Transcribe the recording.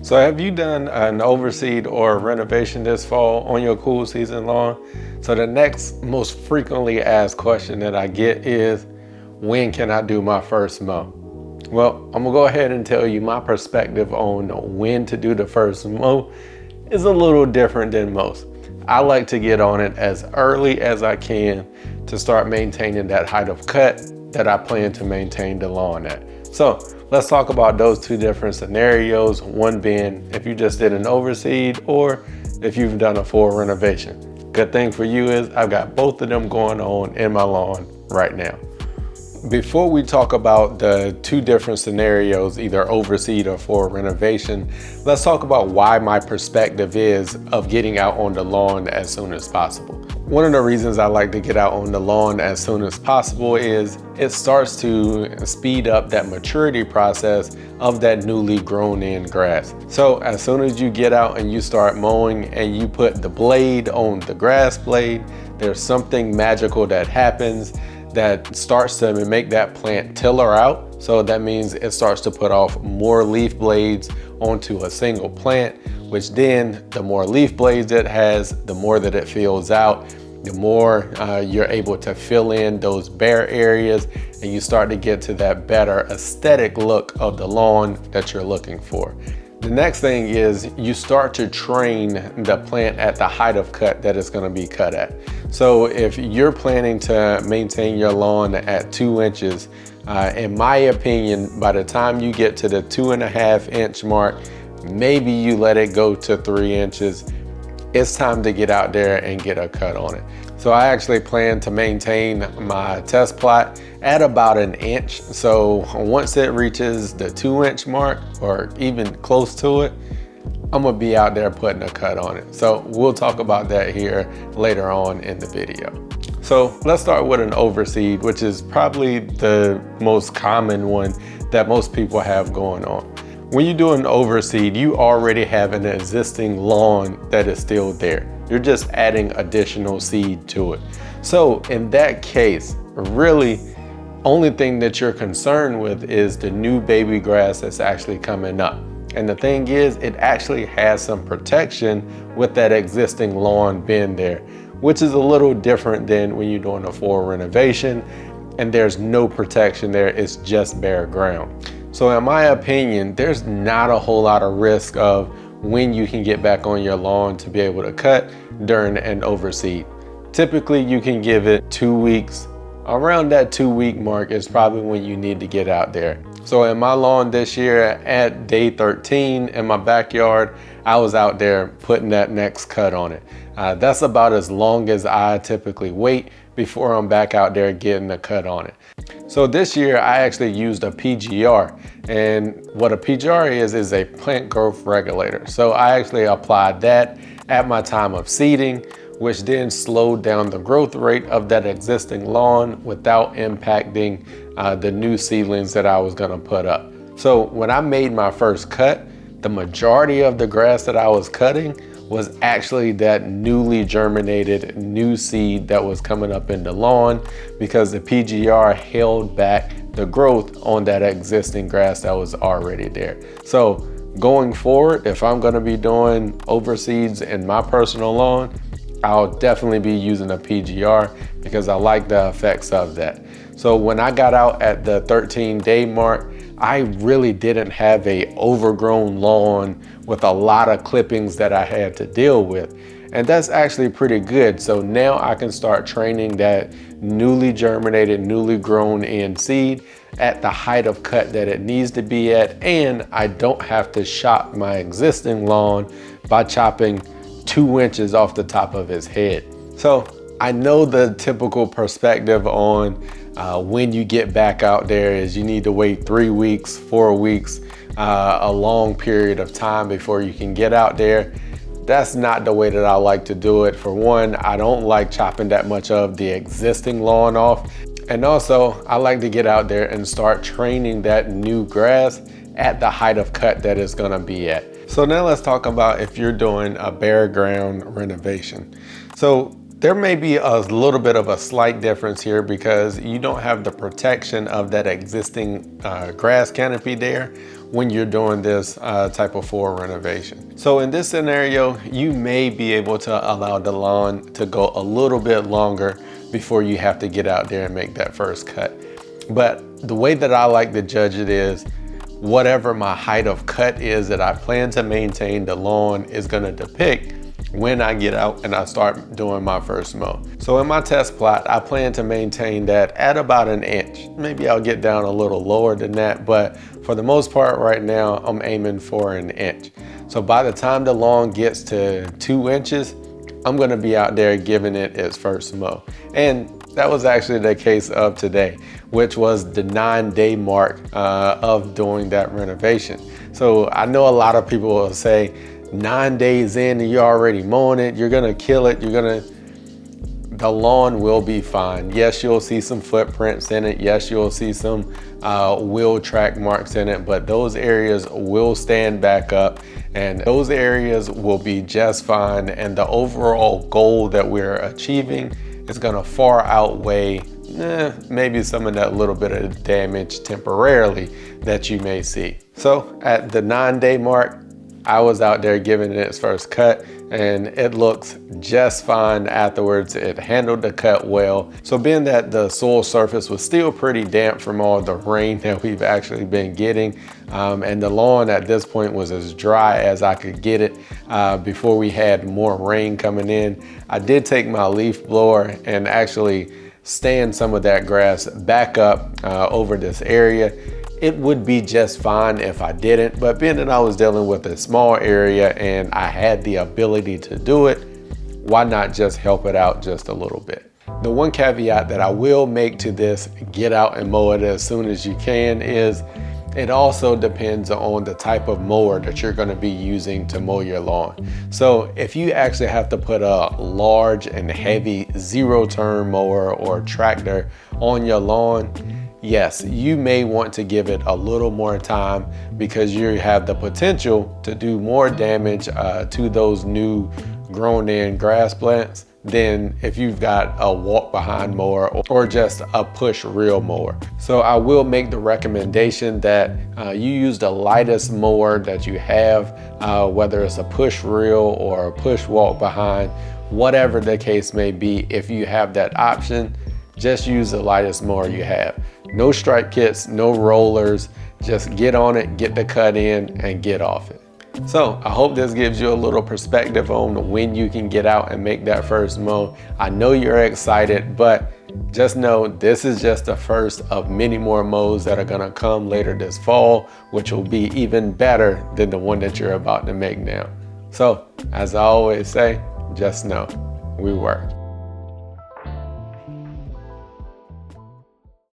So have you done an overseed or renovation this fall on your cool season lawn? So the next most frequently asked question that I get is, when can I do my first mow? Well, I'm gonna go ahead and tell you my perspective on when to do the first mow is a little different than most. I like to get on it as early as I can to start maintaining that height of cut that I plan to maintain the lawn at. So let's talk about those two different scenarios, one being if you just did an overseed or if you've done a full renovation. Good thing for you is I've got both of them going on in my lawn right now. Before we talk about the two different scenarios, either overseed or full renovation, let's talk about why my perspective is of getting out on the lawn as soon as possible. One of the reasons I like to get out on the lawn as soon as possible is it starts to speed up that maturity process of that newly grown in grass. So as soon as you get out and you start mowing and you put the blade on the grass blade, there's something magical that happens that starts to make that plant tiller out. So that means it starts to put off more leaf blades onto a single plant, which then the more leaf blades it has, the more that it fills out, the more you're able to fill in those bare areas, and you start to get to that better aesthetic look of the lawn that you're looking for. The next thing is you start to train the plant at the height of cut that it's going to be cut at. So if you're planning to maintain your lawn at 2 inches, in my opinion, by the time you get to the 2.5 inch mark, maybe you let it go to 3 inches, it's time to get out there and get a cut on it. So I actually plan to maintain my test plot at about 1 inch. So once it reaches the 2 inch mark or even close to it, I'm gonna be out there putting a cut on it. So we'll talk about that here later on in the video. So let's start with an overseed, which is probably the most common one that most people have going on. When you do an overseed, you already have an existing lawn that is still there. You're just adding additional seed to it. So in that case, really, only thing that you're concerned with is the new baby grass that's actually coming up. And the thing is, it actually has some protection with that existing lawn being there, which is a little different than when you're doing a full renovation and there's no protection there, it's just bare ground. So in my opinion, there's not a whole lot of risk of when you can get back on your lawn to be able to cut during an overseed. Typically you can give it 2 weeks. Around that 2-week mark is probably when you need to get out there. So in my lawn this year at day 13 in my backyard, I was out there putting that next cut on it. That's about as long as I typically wait before I'm back out there getting a cut on it. So this year I actually used a PGR, and what a PGR is a plant growth regulator. So I actually applied that at my time of seeding, which then slowed down the growth rate of that existing lawn without impacting the new seedlings that I was gonna put up. So when I made my first cut, the majority of the grass that I was cutting was actually that newly germinated new seed that was coming up in the lawn, because the PGR held back the growth on that existing grass that was already there. So going forward, if I'm gonna be doing overseeds in my personal lawn, I'll definitely be using a PGR because I like the effects of that. So when I got out at the 13-day mark, I really didn't have a overgrown lawn with a lot of clippings that I had to deal with. And that's actually pretty good. So now I can start training that newly germinated, newly grown in seed at the height of cut that it needs to be at. And I don't have to chop my existing lawn by chopping 2 inches off the top of his head. So I know the typical perspective on when you get back out there is you need to wait 3 weeks, 4 weeks, a long period of time before you can get out there. That's not the way that I like to do it. For one, I don't like chopping that much of the existing lawn off. And also, I like to get out there and start training that new grass at the height of cut that it's gonna be at. So now let's talk about if you're doing a bare ground renovation. So there may be a little bit of a slight difference here because you don't have the protection of that existing grass canopy there, when you're doing this type of full renovation. So in this scenario, you may be able to allow the lawn to go a little bit longer before you have to get out there and make that first cut. But the way that I like to judge it is, whatever my height of cut is that I plan to maintain, the lawn is gonna depict when I get out and I start doing my first mow. So in my test plot, I plan to maintain that at about 1 inch. Maybe I'll get down a little lower than that, but for the most part right now, I'm aiming for 1 inch. So by the time the lawn gets to 2 inches, I'm gonna be out there giving it its first mow. And that was actually the case of today, which was the 9-day mark of doing that renovation. So I know a lot of people will say, 9 days in and you're already mowing it, you're gonna kill it, the lawn will be fine. Yes, you'll see some footprints in it. Yes, you'll see some wheel track marks in it, but those areas will stand back up and those areas will be just fine. And the overall goal that we're achieving is gonna far outweigh maybe some of that little bit of damage temporarily that you may see. So at the 9-day mark, I was out there giving it its first cut and it looks just fine afterwards. It handled the cut well. So being that the soil surface was still pretty damp from all the rain that we've actually been getting, and the lawn at this point was as dry as I could get it before we had more rain coming in, I did take my leaf blower and actually stand some of that grass back up over this area. It would be just fine if I didn't, but being that I was dealing with a small area and I had the ability to do it, why not just help it out just a little bit? The one caveat that I will make to this, get out and mow it as soon as you can, is it also depends on the type of mower that you're gonna be using to mow your lawn. So if you actually have to put a large and heavy zero-turn mower or tractor on your lawn, yes, you may want to give it a little more time because you have the potential to do more damage to those new grown in grass plants than if you've got a walk behind mower or just a push reel mower. So I will make the recommendation that you use the lightest mower that you have, whether it's a push reel or a push walk behind, whatever the case may be. If you have that option, just use the lightest mower you have. No stripe kits, no rollers, just get on it, get the cut in and get off it. So I hope this gives you a little perspective on when you can get out and make that first mow. I know you're excited, but just know this is just the first of many more mows that are gonna come later this fall, which will be even better than the one that you're about to make now. So as I always say, just know we work.